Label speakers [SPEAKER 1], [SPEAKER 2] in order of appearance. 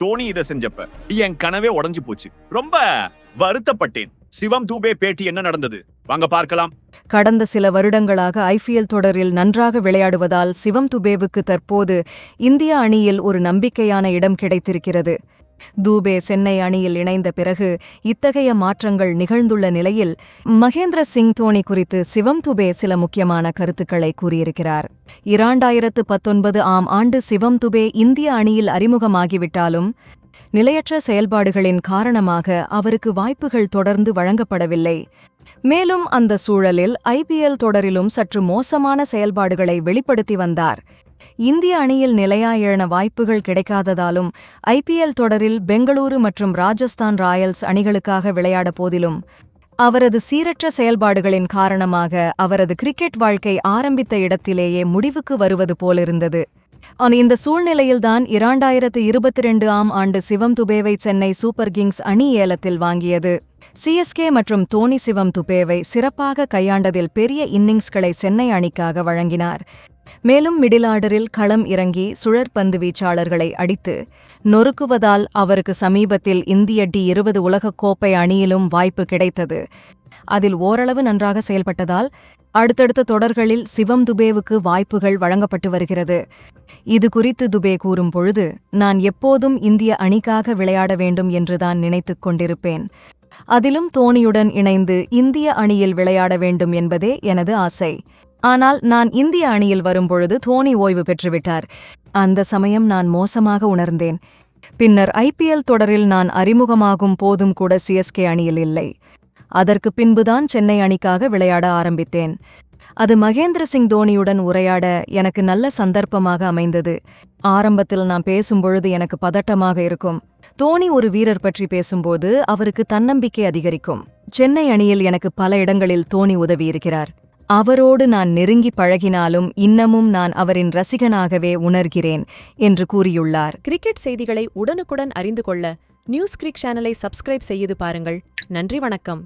[SPEAKER 1] தோனி இதை செஞ்சப்ப என் கனவே உடைஞ்சு போச்சு. ரொம்ப வருத்தப்பட்டேன். சிவம் துபே பேட்டி என்ன நடந்தது வாங்க பார்க்கலாம்.
[SPEAKER 2] கடந்த சில வருடங்களாக ஐபிஎல் தொடரில் நன்றாக விளையாடுவதால் சிவம் துபேவுக்கு தற்போது இந்திய அணியில் ஒரு நம்பிக்கையான இடம் கிடைத்திருக்கிறது. தூபே சென்னை அணியில் இணைந்த பிறகு இத்தகைய மாற்றங்கள் நிகழ்ந்துள்ள நிலையில் மகேந்திர சிங் தோனி குறித்து சிவம் துபே சில முக்கியமான கருத்துக்களை கூறியிருக்கிறார். 2019 ஆம் ஆண்டு சிவம் துபே இந்திய அணியில் அறிமுகமாகிவிட்டாலும் நிலையற்ற செயல்பாடுகளின் காரணமாக அவருக்கு வாய்ப்புகள் தொடர்ந்து வழங்கப்படவில்லை. மேலும் அந்த சூழலில் ஐபிஎல் தொடரிலும் சற்று மோசமான செயல்பாடுகளை வெளிப்படுத்தி வந்தார். இந்திய அணியில் நிலையாயன வாய்ப்புகள் கிடைக்காததாலும் ஐபிஎல் தொடரில் பெங்களூரு மற்றும் ராஜஸ்தான் ராயல்ஸ் அணிகளுக்காக விளையாட போதிலும் அவரது சீரற்ற செயல்பாடுகளின் காரணமாக அவரது கிரிக்கெட் வாழ்க்கை ஆரம்பித்த இடத்திலேயே முடிவுக்கு வருவது போலிருந்தது. இந்த சூழ்நிலையில்தான் 2022 ஆம் ஆண்டு சிவம் துபேவை சென்னை சூப்பர் கிங்ஸ் அணி ஏலத்தில் வாங்கியது. சிஎஸ்கே மற்றும் தோனி சிவம் துபேவை சிறப்பாக கையாண்டதில் பெரிய இன்னிங்ஸ்களை சென்னை அணிக்காக வழங்கினார். மேலும் மிடில் ஆர்டரில் களம் இறங்கி சுழற்பந்து வீச்சாளர்களை அடித்து நொறுக்குவதால் அவருக்கு சமீபத்தில் இந்திய டி20 உலகக்கோப்பை அணியிலும் வாய்ப்பு கிடைத்தது. அதில் ஓரளவு நன்றாக செயல்பட்டதால் அடுத்தடுத்த தொடர்களில் சிவம் துபேவுக்கு வாய்ப்புகள் வழங்கப்பட்டு வருகிறது. இது குறித்து துபே கூறும் பொழுது, நான் எப்போதும் இந்திய அணிக்காக விளையாட வேண்டும் என்றுதான் நினைத்துக் கொண்டிருப்பேன். அதிலும் தோனியுடன் இணைந்து இந்திய அணியில் விளையாட வேண்டும் என்பதே எனது ஆசை. ஆனால் நான் இந்திய அணியில் வரும்பொழுது தோனி ஓய்வு பெற்றுவிட்டார். அந்த சமயம் நான் மோசமாக உணர்ந்தேன். பின்னர் ஐபிஎல் தொடரில் நான் அறிமுகமாகும் போதும் கூட சிஎஸ்கே அணியில் இல்லை. அதற்கு பின்புதான் சென்னை அணிக்காக விளையாட ஆரம்பித்தேன். அது மகேந்திர சிங் தோனியுடன் உரையாட எனக்கு நல்ல சந்தர்ப்பமாக அமைந்தது. ஆரம்பத்தில் நான் பேசும்பொழுது எனக்கு பதட்டமாக இருக்கும். தோனி ஒரு வீரர் பற்றி பேசும்போது அவருக்கு தன்னம்பிக்கை அதிகரிக்கும். சென்னை அணியில் எனக்கு பல இடங்களில் தோனி உதவியிருக்கிறார். அவரோடு நான் நெருங்கி பழகினாலும் இன்னமும் நான் அவரின் ரசிகனாகவே உணர்கிறேன் என்று கூறியுள்ளார்.
[SPEAKER 3] கிரிக்கெட் செய்திகளை உடனுக்குடன் அறிந்து கொள்ள நியூஸ் கிரிக் சேனலை சப்ஸ்கிரைப் செய்து பாருங்கள். நன்றி, வணக்கம்.